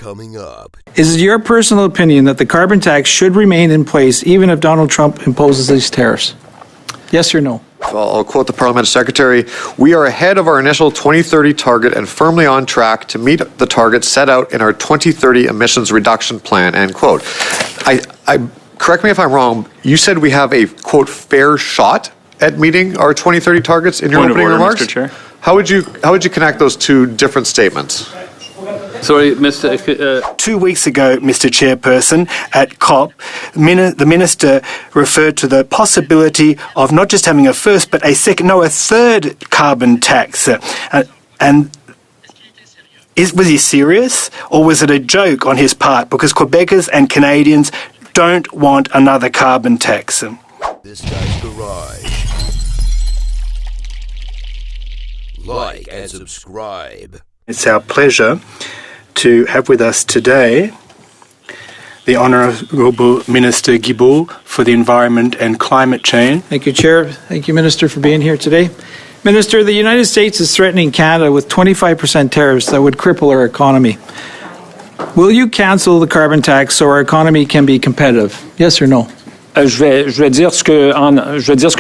Coming up. Is it your personal opinion that the carbon tax should remain in place even if Donald Trump imposes these tariffs? Yes or no? I'll quote the Parliament Secretary. We are ahead of our initial 2030 target and firmly on track to meet the targets set out in our 2030 emissions reduction plan, end quote. Correct me if I'm wrong, you said we have a, quote, fair shot at meeting our 2030 targets in your opening remarks? Mr. Chair. How would you connect those two different statements? Sorry, Mr. 2 weeks ago, Mr. Chairperson, at COP, the Minister referred to the possibility of not just having a first, but a third carbon tax. And was he serious, or was it a joke on his part? Because Quebecers and Canadians don't want another carbon tax. This guy's garage. Like and subscribe. It's our pleasure to have with us today the Honourable Minister Guilbeault for the Environment and Climate Change. Thank you, Chair. Thank you, Minister, for being here today. Minister, the United States is threatening Canada with 25% tariffs that would cripple our economy. Will you cancel the carbon tax so our economy can be competitive? Yes or no? Je vais dire ce que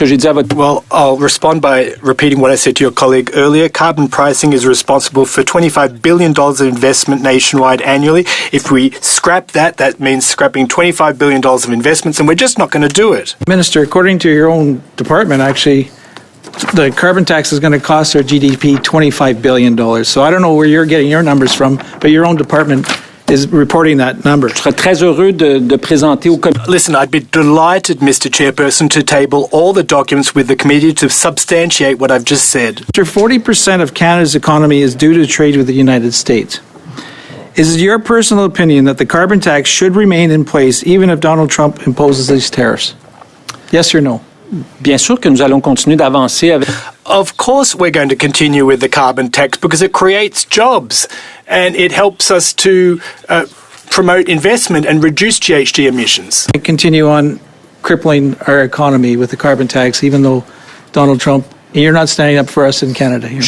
j'ai dit à votre... Well, I'll respond by repeating what I said to your colleague earlier. Carbon pricing is responsible for $25 billion of investment nationwide annually. If we scrap that, that means scrapping $25 billion of investments, and we're just not going to do it. Minister, according to your own department, actually, the carbon tax is going to cost our GDP $25 billion. So I don't know where you're getting your numbers from, but your own department is reporting that number. Je serais très heureux de présenter au comité. Listen, I'd be delighted, Mr. Chairperson, to table all the documents with the committee to substantiate what I've just said. 40% of Canada's economy is due to trade with the United States. Is it your personal opinion that the carbon tax should remain in place even if Donald Trump imposes these tariffs? Yes or no? Bien sûr que nous allons continuer d'avancer avec... Of course we're going to continue with the carbon tax because it creates jobs and it helps us to promote investment and reduce GHG emissions. Continue on crippling our economy with the carbon tax even though Donald Trump, you're not standing up for us in Canada here.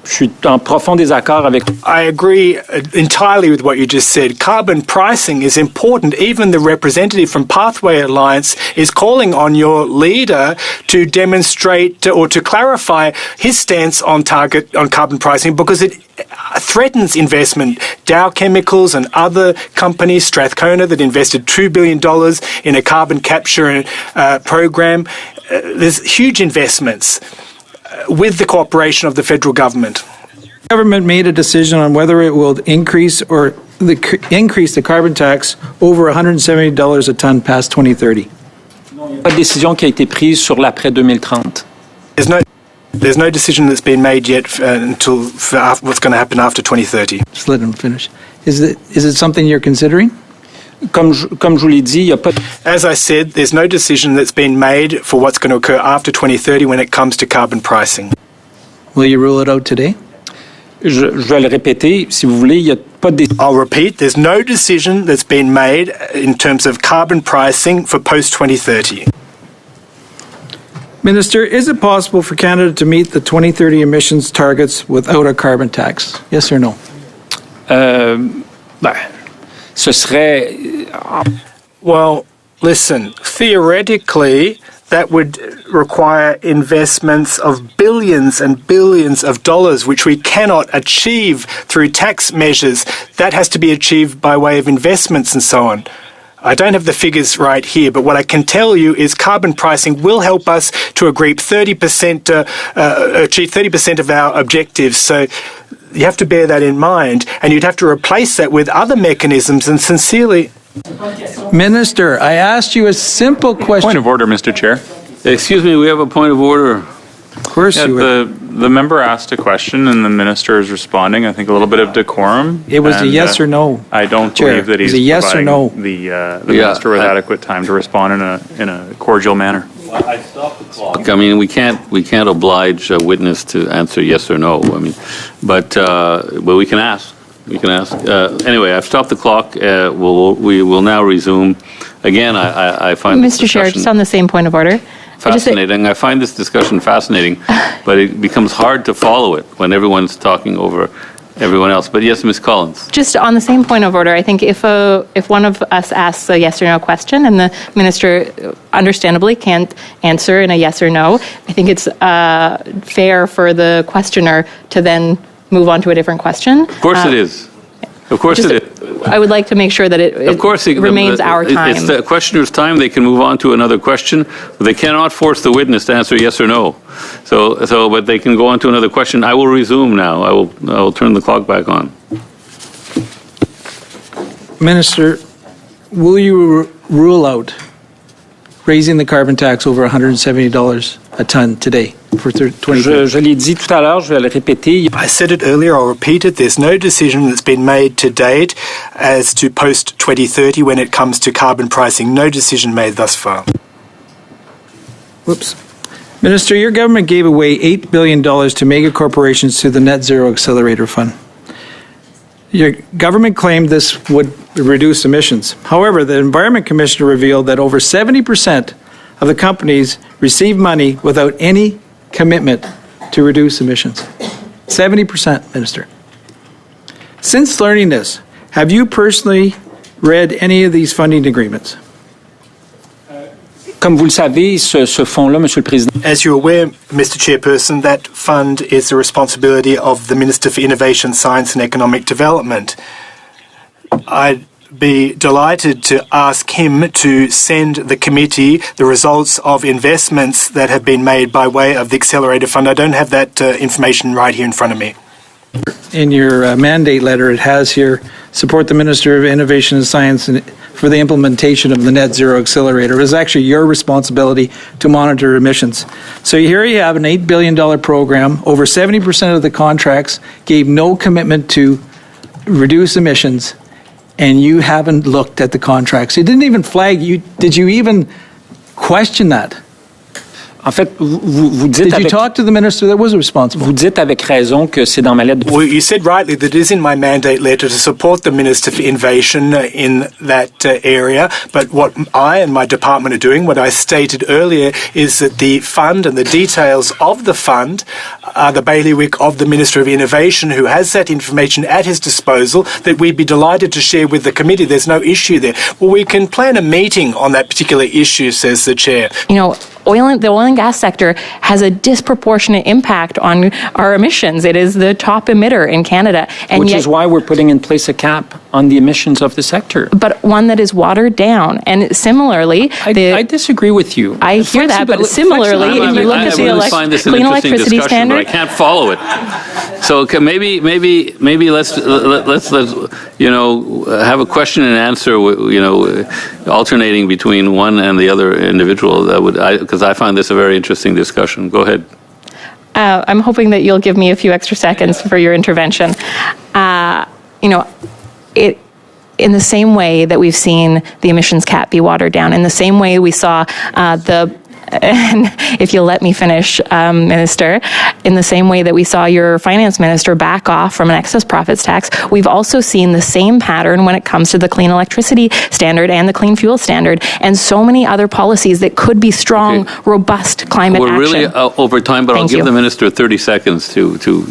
Je suis en profond désaccord avec... I agree entirely with what you just said. Carbon pricing is important. Even the representative from Pathway Alliance is calling on your leader to demonstrate or to clarify his stance on carbon pricing because it threatens investment. Dow Chemicals and other companies, Strathcona, that invested $2 billion in a carbon capture program. There's huge investments with the cooperation of the federal government. The government made a decision on whether it will increase the carbon tax over $170 a ton past 2030. Pas de décision qui a été prise sur l'après 2030. There's no decision that's been made yet until what's going to happen after 2030. Just let him finish. Is it something you're considering? Comme je vous l'ai dit, il y a pas... As I said, there's no decision that's been made for what's going to occur after 2030 when it comes to carbon pricing. Will you rule it out today? Je vais le répéter, si vous voulez, il y a pas de... I'll repeat, there's no decision that's been made in terms of carbon pricing for post-2030. Minister, is it possible for Canada to meet the 2030 emissions targets without a carbon tax? Yes or no? Ce serait... Well, listen, theoretically, that would require investments of billions and billions of dollars, which we cannot achieve through tax measures. That has to be achieved by way of investments and so on. I don't have the figures right here, but what I can tell you is carbon pricing will help us to achieve 30% of our objectives. So you have to bear that in mind, and you'd have to replace that with other mechanisms. And sincerely... Minister, I asked you a simple question. Point of order, Mr. Chair. Excuse me, we have a point of order. Of course you would. The member asked a question and the minister is responding. I think a little bit of decorum. It was a yes or no. I don't Chair, believe that he's a yes or no. the minister with adequate time to respond in a cordial manner. I stopped the clock. I mean, we can't oblige a witness to answer yes or no. I mean, but we can ask. We can ask. Anyway, I've stopped the clock. We will now resume. Again, I find Mr. Chair, just on the same point of order. Fascinating. I find this discussion fascinating, but it becomes hard to follow it when everyone's talking over everyone else. But yes, Ms. Collins. Just on the same point of order, I think if one of us asks a yes or no question and the minister understandably can't answer in a yes or no, I think it's fair for the questioner to then move on to a different question. Of course it is. Of course it is. I would like to make sure that it remains our time. It's the questioner's time. They can move on to another question. But they cannot force the witness to answer yes or no. But they can go on to another question. I will resume now. I will turn the clock back on. Minister, will you rule out raising the carbon tax over $170 a ton today for 2030? Je l'ai dit tout à l'heure, je vais le répéter. I said it earlier, I'll repeat it. There's no decision that's been made to date as to post-2030 when it comes to carbon pricing. No decision made thus far. Whoops. Minister, your government gave away $8 billion to mega corporations through the Net Zero Accelerator Fund. Your government claimed this would reduce emissions. However, the Environment Commissioner revealed that over 70% of the companies received money without any commitment to reduce emissions. 70%, Minister. Since learning this, have you personally read any of these funding agreements? Comme vous le savez, ce fonds-là, Monsieur le Président. As you're aware, Mr. Chairperson, that fund is the responsibility of the Minister for Innovation, Science and Economic Development. I'd be delighted to ask him to send the committee the results of investments that have been made by way of the Accelerator Fund. I don't have that information right here in front of me. In your mandate letter, it has here, support the Minister of Innovation and Science for the implementation of the Net Zero Accelerator. It was actually your responsibility to monitor emissions. So here you have an $8 billion program. Over 70% of the contracts gave no commitment to reduce emissions, and you haven't looked at the contracts. You didn't even flag. Did you even question that? En fait, vous dites Did you talk to the minister that was responsible? Vous dites avec raison que c'est dans ma lettre. Well, you said rightly that it is in my mandate letter to support the Minister for Innovation in that area. But what I and my department are doing, what I stated earlier, is that the fund and the details of the fund are the bailiwick of the Minister of Innovation, who has that information at his disposal, that we'd be delighted to share with the committee. There's no issue there. Well, we can plan a meeting on that particular issue, says the chair. You know, the oil and gas sector has a disproportionate impact on our emissions. It is the top emitter in Canada. And Which yet, is why we're putting in place a cap on the emissions of the sector. but one that is watered down. And similarly, I disagree with you. I hear that, but similarly, if you look at the find this an clean interesting electricity discussion, but I standard, can't follow it. So maybe let's have a question and answer, alternating between one and the other individual. That would, because I find this a very interesting discussion. Go ahead. I'm hoping that you'll give me a few extra seconds for your intervention. In the same way that we've seen the emissions cap be watered down, in the same way we saw and if you'll let me finish, Minister, in the same way that we saw your finance minister back off from an excess profits tax, we've also seen the same pattern when it comes to the clean electricity standard and the clean fuel standard and so many other policies that could be strong, robust climate action. We're really over time, but I'll give the minister 30 seconds to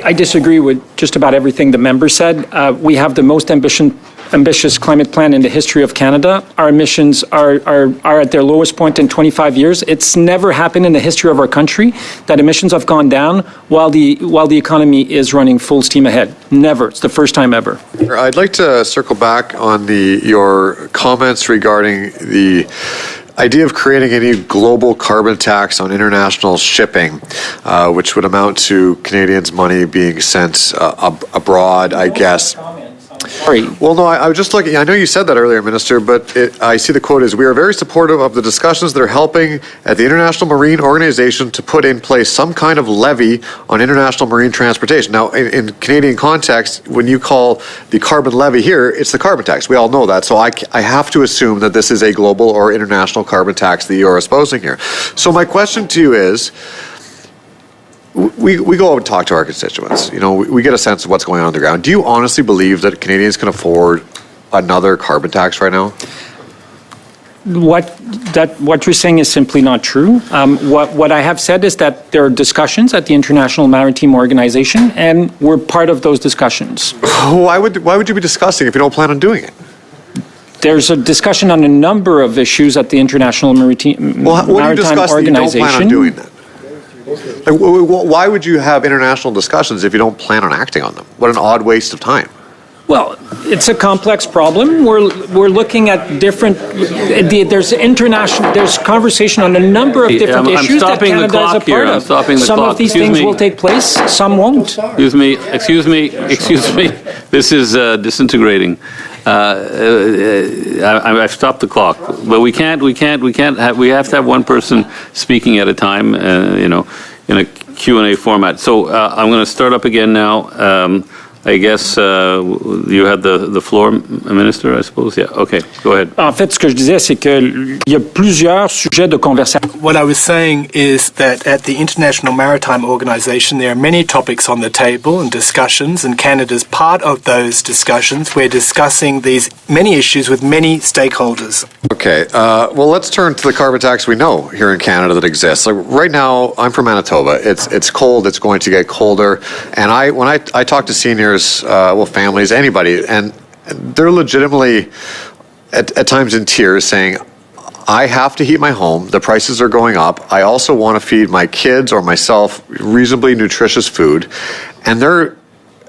I disagree with just about everything the member said. We have the most ambitious climate plan in the history of Canada. Our emissions are at their lowest point in 25 years. It's never happened in the history of our country that emissions have gone down while the economy is running full steam ahead. Never. It's the first time ever. I'd like to circle back on your comments regarding the idea of creating any global carbon tax on international shipping, which would amount to Canadians' money being sent abroad, I guess. Sorry. Well, no, I was just looking. I know you said that earlier, Minister, but I see the quote is, we are very supportive of the discussions that are helping at the International Marine Organization to put in place some kind of levy on international marine transportation. Now, in Canadian context, when you call the carbon levy here, it's the carbon tax. We all know that. So I have to assume that this is a global or international carbon tax that you are espousing here. So my question to you is, we go out and talk to our constituents. We get a sense of what's going on the ground. Do you honestly believe that Canadians can afford another carbon tax right now? What you're saying is simply not true. What I have said is that there are discussions at the International Maritime Organization, and we're part of those discussions. Why would you be discussing if you don't plan on doing it? There's a discussion on a number of issues at the International Maritime What do you discuss that you don't Organization. plan on doing that? Like, why would you have international discussions if you don't plan on acting on them? What an odd waste of time. Well, it's a complex problem. We're looking at different. There's conversation on a number of different I'm issues that stopping the Canada is a clock here. part I'm of. stopping the Some clock. of these Excuse things me. will take place. Some won't. Excuse me. This is disintegrating. I've stopped the clock, but we have to have one person speaking at a time, in a Q&A format. So I'm going to start up again now. I guess you had the floor, Minister, I suppose. Yeah, okay, go ahead. En fait, ce que je disais, c'est qu'il y a plusieurs sujets de conversation. What I was saying is that at the International Maritime Organization, there are many topics on the table and discussions, and Canada's part of those discussions. We're discussing these many issues with many stakeholders. Okay, well, let's turn to the carbon tax we know here in Canada that exists. Like right now, I'm from Manitoba. It's cold. It's going to get colder. And when I talk to seniors, families, anybody, and they're legitimately at times in tears saying, I have to heat my home. The prices are going up. I also want to feed my kids or myself reasonably nutritious food. And they're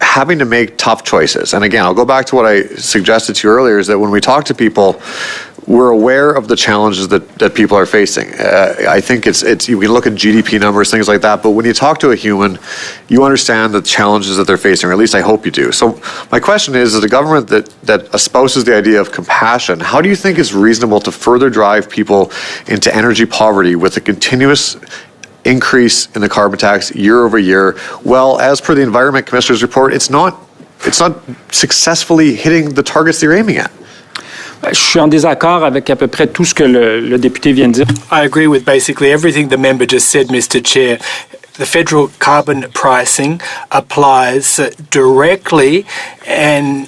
having to make tough choices. And again, I'll go back to what I suggested to you earlier, is that when we talk to people, we're aware of the challenges that people are facing. I think it's you can look at GDP numbers, things like that, but when you talk to a human, you understand the challenges that they're facing, or at least I hope you do. So my question is, as a government that espouses the idea of compassion, how do you think it's reasonable to further drive people into energy poverty with a continuous increase in the carbon tax year over year? Well, as per the Environment Commissioner's report, it's not successfully hitting the targets they're aiming at. Je suis en désaccord avec à peu près tout ce que le député vient de dire. I agree with basically everything the member just said, Mr. Chair. The federal carbon pricing applies directly and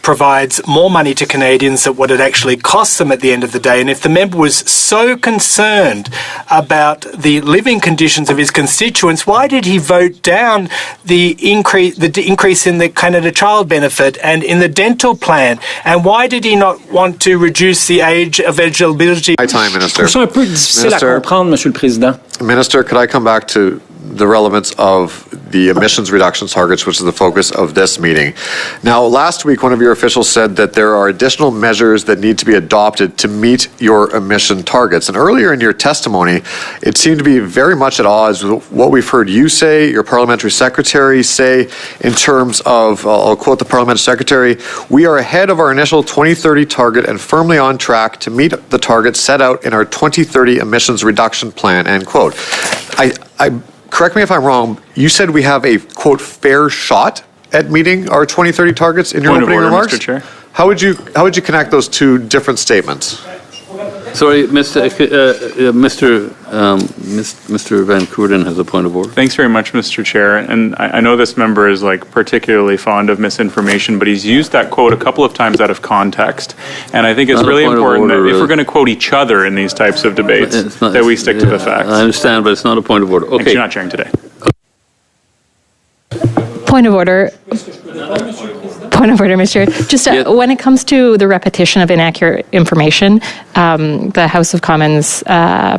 provides more money to Canadians than what it actually costs them at the end of the day. And if the member was so concerned about the living conditions of his constituents, why did he vote down the increase in the Canada Child Benefit and in the dental plan? And why did he not want to reduce the age of eligibility? My time, Minister. C'est un peu difficile à comprendre, Monsieur le Président. Minister, could I come back to the relevance of the emissions reduction targets, which is the focus of this meeting? Now, last week, one of your officials said that there are additional measures that need to be adopted to meet your emission targets. And earlier in your testimony, it seemed to be very much at odds with what we've heard you say, your parliamentary secretary say, in terms of, I'll quote the parliamentary secretary, "We are ahead of our initial 2030 target and firmly on track to meet the targets set out in our 2030 emissions reduction plan," end quote. Correct me if I'm wrong, you said we have a, quote, fair shot at meeting our 2030 targets in your opening remarks? Mr. Chair. How would you connect those two different statements? Sorry, Mr. Van Coorden has a point of order. Thanks very much, Mr. Chair. And I know this member is particularly fond of misinformation, but he's used that quote a couple of times out of context. And I think it's really important that if we're going to quote each other in these types of debates, that we stick to the facts. I understand, but it's not a point of order. Okay. Thanks, you're not chairing today. Point of order. Point of order, Mr. Chair. Just when it comes to the repetition of inaccurate information, the House of Commons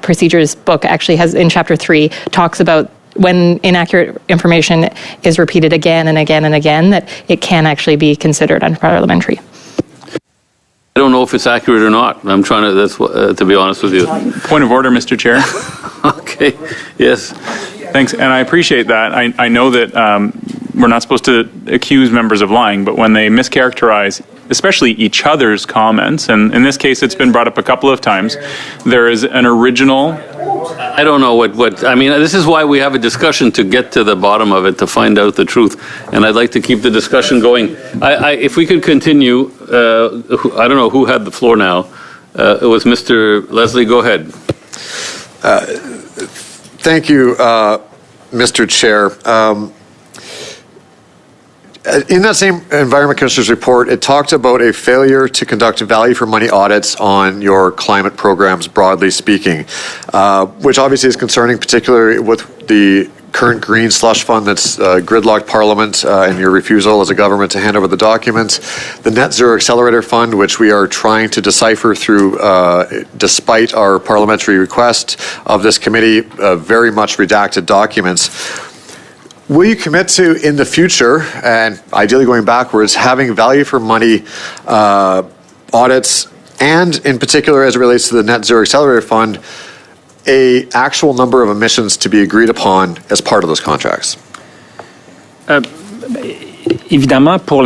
procedures book actually has, in Chapter 3, talks about when inaccurate information is repeated again and again and again, that it can actually be considered unparliamentary. I don't know if it's accurate or not. I'm trying to, to be honest with you. Point of order, Mr. Chair. Okay, yes. Thanks, and I appreciate that. I know that we're not supposed to accuse members of lying, but when they mischaracterize, especially each other's comments, and in this case it's been brought up a couple of times, there is an original... I don't know what I mean, this is why we have a discussion, to get to the bottom of it, to find out the truth, and I'd like to keep the discussion going. If we could continue, I don't know who had the floor now. It was Mr. Leslie, go ahead. Thank you, Mr. Chair. In that same Environment Commissioner's report, it talked about a failure to conduct value for money audits on your climate programs, broadly speaking, which obviously is concerning, particularly with the current green slush fund that's gridlocked Parliament and your refusal as a government to hand over the documents. The Net Zero Accelerator Fund, which we are trying to decipher through, despite our parliamentary request of this committee, very much redacted documents. Will you commit to, in the future, and ideally going backwards, having value for money audits, and in particular as it relates to the Net Zero Accelerator Fund, a actual number of emissions to be agreed upon as part of those contracts? Évidemment, pour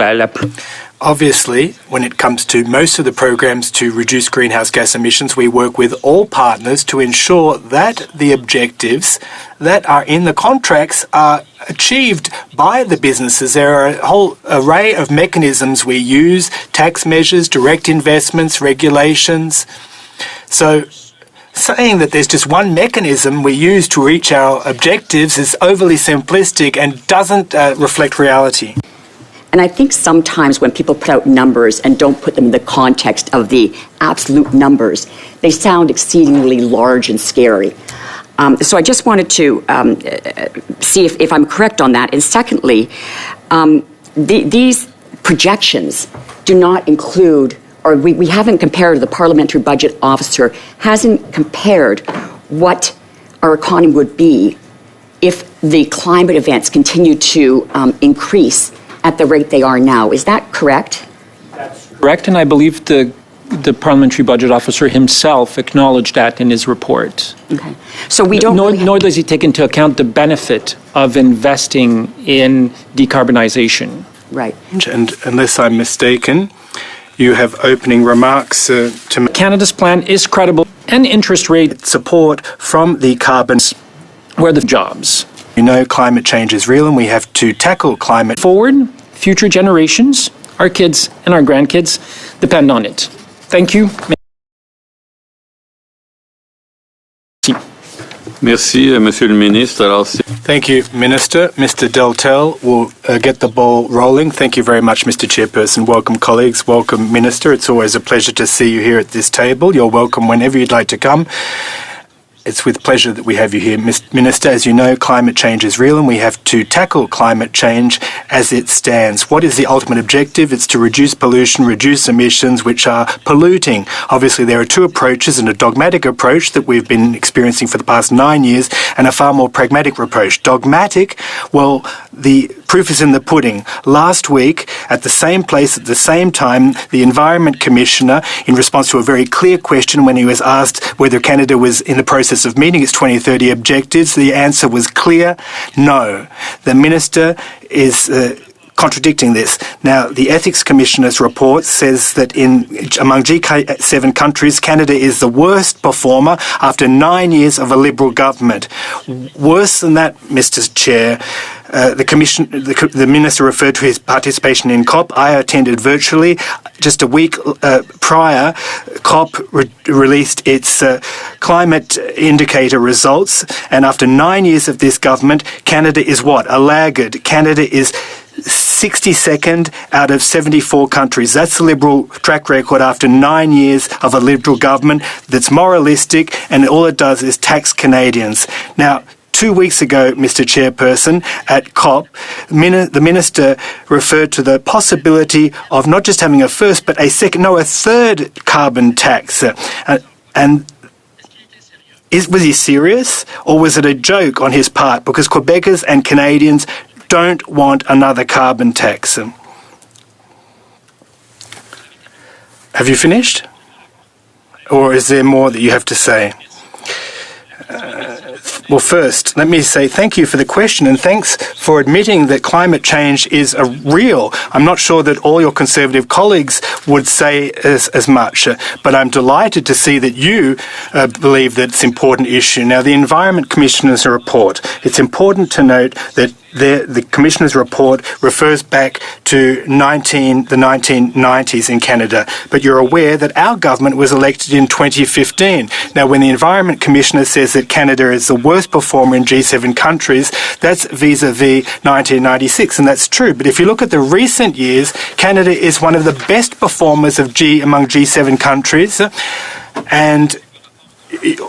Obviously, when it comes to most of the programs to reduce greenhouse gas emissions, we work with all partners to ensure that the objectives that are in the contracts are achieved by the businesses. There are a whole array of mechanisms we use, tax measures, direct investments, regulations. So saying that there's just one mechanism we use to reach our objectives is overly simplistic and doesn't reflect reality. And I think sometimes when people put out numbers and don't put them in the context of the absolute numbers, they sound exceedingly large and scary. So I just wanted to see if I'm correct on that. And secondly, these projections do not include, or we haven't compared, the parliamentary budget officer hasn't compared what our economy would be if the climate events continue to increase at the rate they are now. Is that correct? That's correct, and I believe the parliamentary budget officer himself acknowledged that in his report. Okay. So we don't nor does he take into account the benefit of investing in decarbonization. Right. And unless I'm mistaken, you have opening remarks to Canada's plan is credible and interest rate support from the carbon where the jobs. You know, climate change is real and we have to tackle climate forward. Future generations, our kids and our grandkids, depend on it. Thank you. Merci, Monsieur le Ministre. Thank you, Minister. Mr. Deltel will get the ball rolling. Thank you very much, Mr. Chairperson. Welcome, colleagues. Welcome, Minister. It's always a pleasure to see you here at this table. You're welcome whenever you'd like to come. It's with pleasure that we have you here. Minister, as you know, climate change is real and we have to tackle climate change as it stands. What is the ultimate objective? It's to reduce pollution, reduce emissions which are polluting. Obviously, there are two approaches, and a dogmatic approach that we've been experiencing for the past 9 years and a far more pragmatic approach. Dogmatic, well, the proof is in the pudding. Last week, at the same place, at the same time, the Environment Commissioner, in response to a very clear question when he was asked whether Canada was in the process of meeting its 2030 objectives, the answer was clear, no. The Minister is contradicting this. Now, the Ethics Commissioner's report says that among G7 countries, Canada is the worst performer after 9 years of a Liberal government. Worse than that, Mr. Chair, the Minister referred to his participation in COP. I attended virtually. Just a week prior, COP released its climate indicator results, and after 9 years of this government, Canada is what? A laggard. Canada is 62nd out of 74 countries. That's the Liberal track record after 9 years of a Liberal government that's moralistic, and all it does is tax Canadians. Now, 2 weeks ago, Mr. Chairperson, at COP, the Minister referred to the possibility of not just having a first, but a third carbon tax. Was he serious, or was it a joke on his part? Because Quebecers and Canadians don't want another carbon tax. Have you finished? Or is there more that you have to say? Well, first, let me say thank you for the question, and thanks for admitting that climate change is real. I'm not sure that all your Conservative colleagues would say as much, but I'm delighted to see that you believe that it's an important issue. Now, the Environment Commissioner's report, it's important to note that the Commissioner's report refers back to the 1990s in Canada, but you're aware that our government was elected in 2015. Now, when the Environment Commissioner says that Canada is the worst performer in G7 countries, that's vis-a-vis 1996, and that's true. But if you look at the recent years, Canada is one of the best performers among G7 countries, and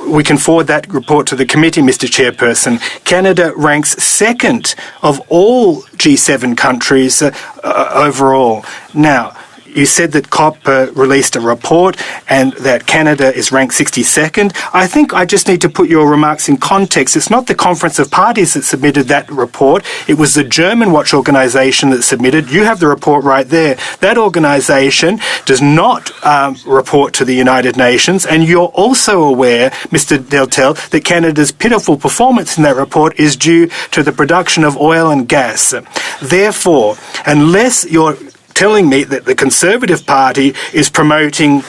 we can forward that report to the committee, Mr. Chairperson. Canada ranks second of all G7 countries overall. Now, you said that COP released a report and that Canada is ranked 62nd. I think I just need to put your remarks in context. It's not the Conference of Parties that submitted that report. It was the German Watch organisation that submitted. You have the report right there. That organisation does not report to the United Nations, and you're also aware, Mr. Deltel, that Canada's pitiful performance in that report is due to the production of oil and gas. Therefore, unless you're telling me that the Conservative Party is promoting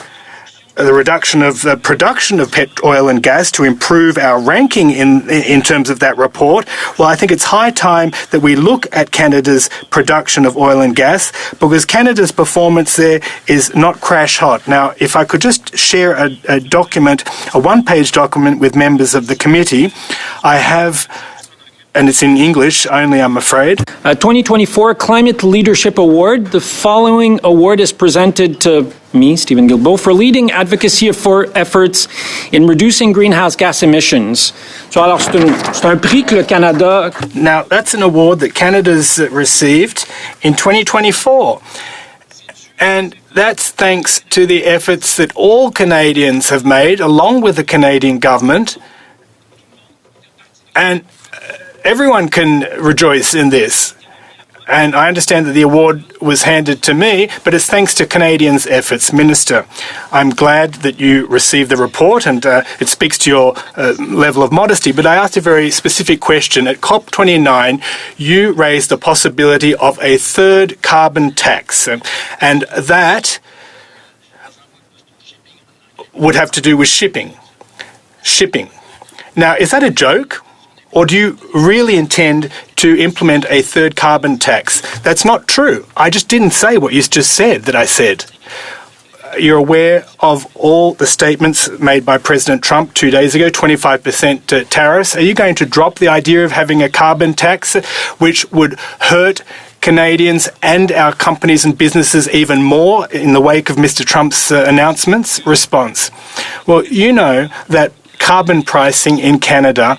the reduction of the production of oil and gas to improve our ranking in terms of that report, well, I think it's high time that we look at Canada's production of oil and gas, because Canada's performance there is not crash hot. Now, if I could just share a document, a one-page document with members of the committee, I have, and it's in English only, I'm afraid. 2024 Climate Leadership Award. The following award is presented to me, Stephen Guilbeault, for leading advocacy for efforts in reducing greenhouse gas emissions. So, alors, c'est un prix que le Canada... Now, that's an award that Canada's received in 2024. And that's thanks to the efforts that all Canadians have made, along with the Canadian government. And everyone can rejoice in this. And I understand that the award was handed to me, but it's thanks to Canadians' efforts. Minister, I'm glad that you received the report, and it speaks to your level of modesty. But I asked a very specific question. At COP29, you raised the possibility of a third carbon tax, and that would have to do with shipping. Now, is that a joke? Or do you really intend to implement a third carbon tax? That's not true. I just didn't say what you just said that I said. You're aware of all the statements made by President Trump 2 days ago, 25% tariffs. Are you going to drop the idea of having a carbon tax, which would hurt Canadians and our companies and businesses even more in the wake of Mr. Trump's announcements? Response. Well, you know that carbon pricing in Canada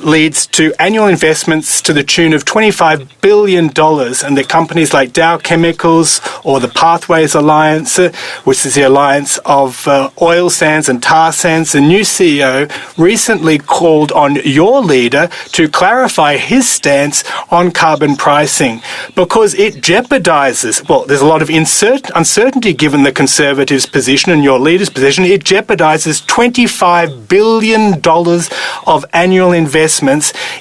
leads to annual investments to the tune of $25 billion, and that companies like Dow Chemicals or the Pathways Alliance, which is the alliance of oil sands and tar sands, the new CEO recently called on your leader to clarify his stance on carbon pricing, because it jeopardizes, well, there's a lot of uncertainty given the Conservatives' position and your leader's position. It jeopardizes $25 billion of annual investments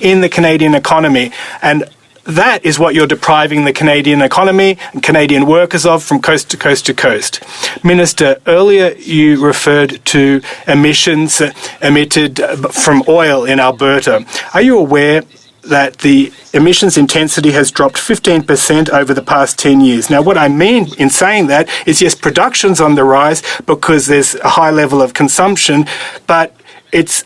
in the Canadian economy. And that is what you're depriving the Canadian economy and Canadian workers of from coast to coast to coast. Minister, earlier you referred to emissions emitted from oil in Alberta. Are you aware that the emissions intensity has dropped 15% over the past 10 years? Now, what I mean in saying that is, yes, production's on the rise because there's a high level of consumption, but it's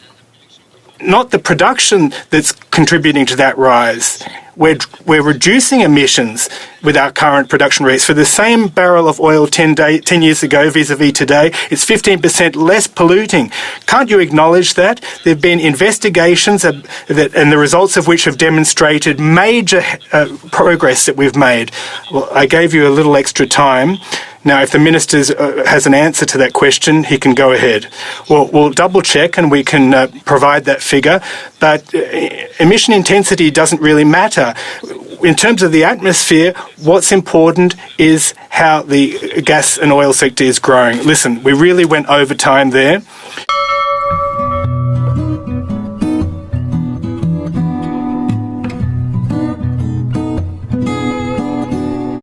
not the production that's contributing to that rise. We're reducing emissions with our current production rates. For the same barrel of oil 10 years ago vis-a-vis today, it's 15% less polluting. Can't you acknowledge that? There have been investigations and the results of which have demonstrated major progress that we've made. Well, I gave you a little extra time. Now, if the Minister has an answer to that question, he can go ahead. We'll double check and we can provide that figure, but emission intensity doesn't really matter. In terms of the atmosphere, what's important is how the gas and oil sector is growing. Listen, we really went over time there.